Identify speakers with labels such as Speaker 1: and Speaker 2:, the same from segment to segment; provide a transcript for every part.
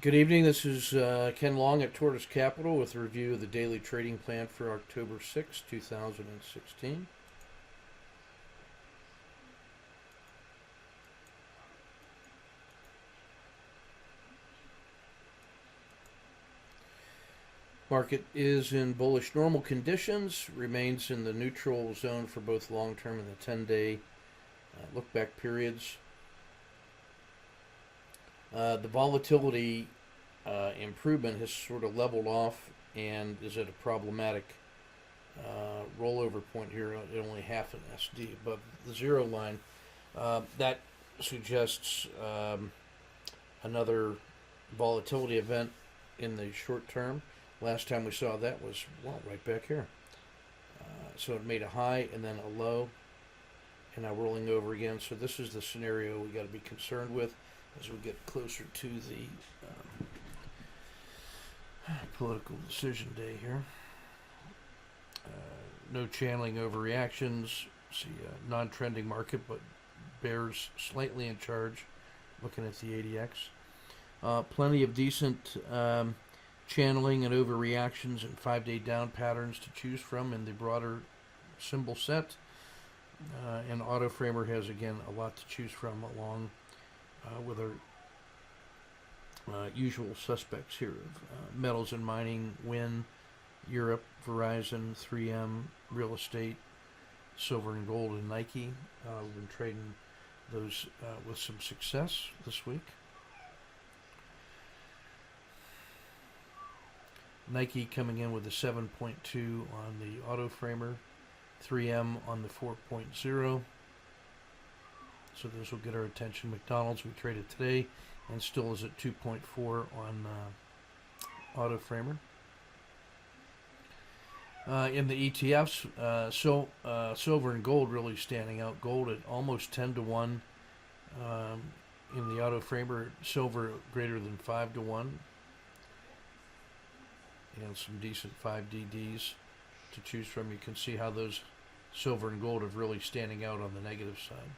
Speaker 1: Good evening. This is Ken Long at Tortoise Capital with a review of the daily trading plan for October 6, 2016. Market is in bullish normal conditions, remains in the neutral zone for both long term and the 10-day look back periods. The volatility improvement has sort of leveled off and is at a problematic rollover point here at only half an SD above the zero line. That suggests another volatility event in the short term. Last time we saw that was, well, right back here. So it made a high and then a low, and now rolling over again. So this is the scenario we got to be concerned with as we get closer to the political decision day here. No channeling overreactions. See a non-trending market, but bears slightly in charge. Looking at the ADX, plenty of decent channeling and overreactions and 5-day down patterns to choose from in the broader symbol set. And Auto Framer has again a lot to choose from along with our usual suspects here of metals and mining, Win, Europe, Verizon, 3M, real estate, silver and gold, and Nike. We've been trading those with some success this week. Nike coming in with a 7.2 on the auto framer, 3M on the 4.0. So those will get our attention. McDonald's we traded today and still is at 2.4 on auto framer. In the ETFs, silver and gold really standing out. Gold at almost 10 to 1 in the auto framer. Silver greater than 5 to 1. And some decent 5DDs to choose from. You can see how those silver and gold are really standing out on the negative side.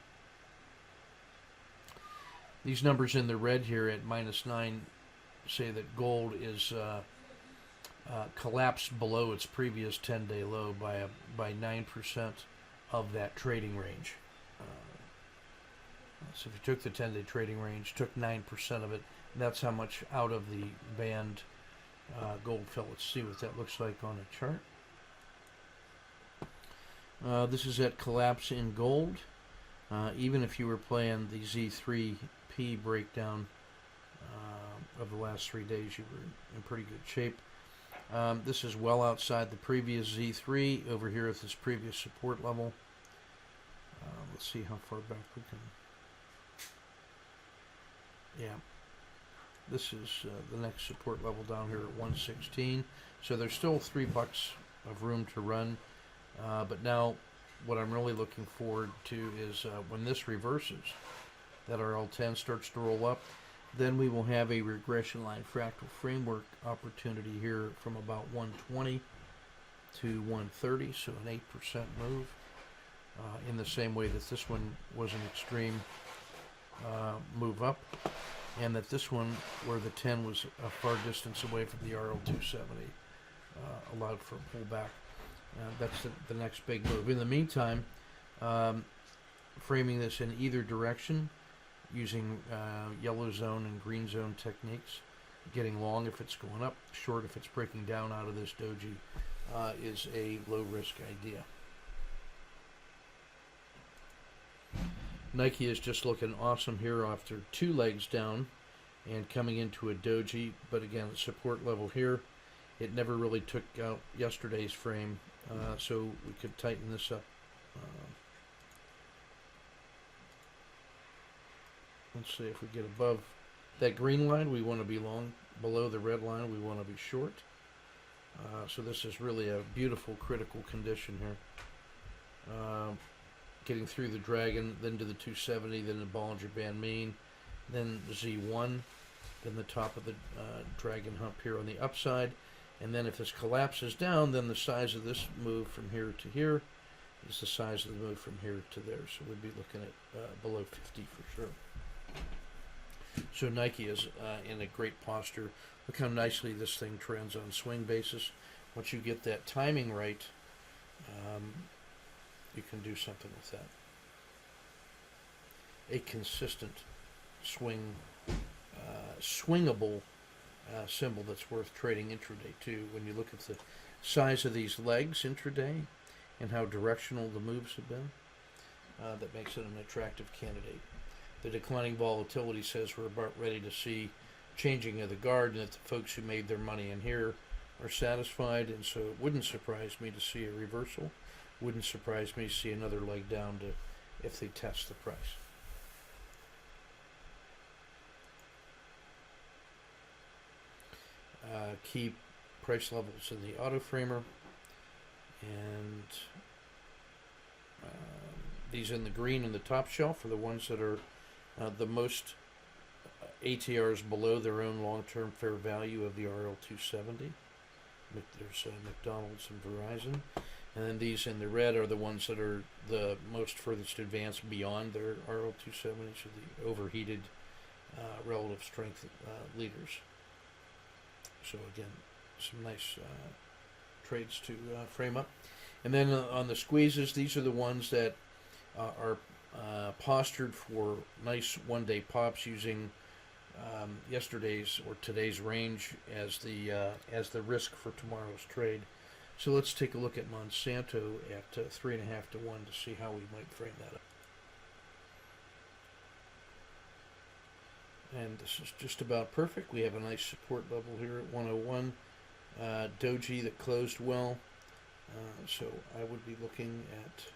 Speaker 1: These numbers in the red here at -9 say that gold is collapsed below its previous 10-day low by 9% of that trading range. So if you took the 10-day trading range, took 9% of it, that's how much out of the band gold fell. Let's see what that looks like on a chart. This is at collapse in gold. Even if you were playing the Z3P breakdown of the last 3 days, you were in pretty good shape. This is well outside the previous Z3 over here at this previous support level. Let's see how far back we can. Yeah. This is the next support level down here at 116. So there's still $3 of room to run. But now what I'm really looking forward to is when this reverses, that our L10 starts to roll up, then we will have a regression line fractal framework opportunity here from about 120 to 130, so an 8% move. In the same way that this one was an extreme move up, and that this one, where the 10 was a far distance away from the RL270, allowed for a pullback. That's the next big move. In the meantime, framing this in either direction, using yellow zone and green zone techniques, getting long if it's going up, short if it's breaking down out of this doji, is a low-risk idea. Nike is just looking awesome here after 2 legs down and coming into a doji, but again, the support level here, it never really took out yesterday's frame, so we could tighten this up. Let's see if we get above that green line, we want to be long. Below the red line, we want to be short. So this is really a beautiful critical condition here. Getting through the dragon, then to the 270, then the Bollinger Band mean, then the Z1, then the top of the dragon hump here on the upside, and then if this collapses down, then the size of this move from here to here is the size of the move from here to there. So we'd be looking at below 50 for sure. So Nike is in a great posture. Look how nicely this thing trends on swing basis. Once you get that timing right, you can do something with that. A consistent swingable symbol that's worth trading intraday too. When you look at the size of these legs intraday and how directional the moves have been, that makes it an attractive candidate. The declining volatility says we're about ready to see changing of the guard, and that the folks who made their money in here are satisfied, and so it wouldn't surprise me to see a reversal. Wouldn't surprise me to see another leg down to if they test the price. Key price levels in the auto framer, and these in the green in the top shelf are the ones that are the most ATRs below their own long-term fair value of the RL270. There's McDonald's and Verizon. And then these in the red are the ones that are the most furthest advanced beyond their RL270s, so the overheated relative strength leaders. So again, some nice trades to frame up. And then on the squeezes, these are the ones that are postured for nice one-day pops using yesterday's or today's range as the risk for tomorrow's trade. So let's take a look at Monsanto at 3.5 to 1 to see how we might frame that up. And this is just about perfect. We have a nice support level here at 101. Doji that closed well. So I would be looking at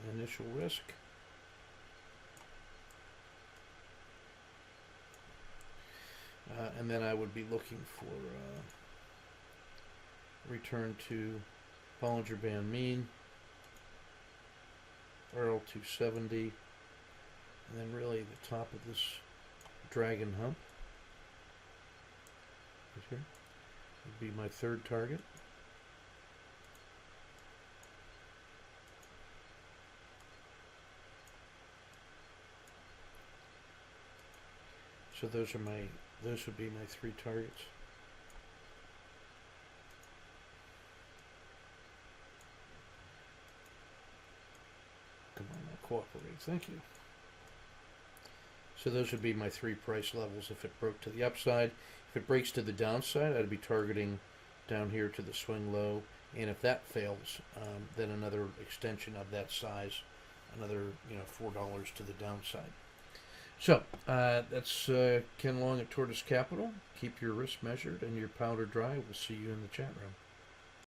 Speaker 1: an initial risk. And then I would be looking for return to Bollinger Band mean, RL270, and then really the top of this dragon hump right here would be my third target. So those would be my three targets. Come on, now cooperate. Thank you. So those would be my three price levels if it broke to the upside. If it breaks to the downside, I'd be targeting down here to the swing low. And if that fails, then another extension of that size, another $4 to the downside. So that's Ken Long at Tortoise Capital. Keep your risk measured and your powder dry. We'll see you in the chat room.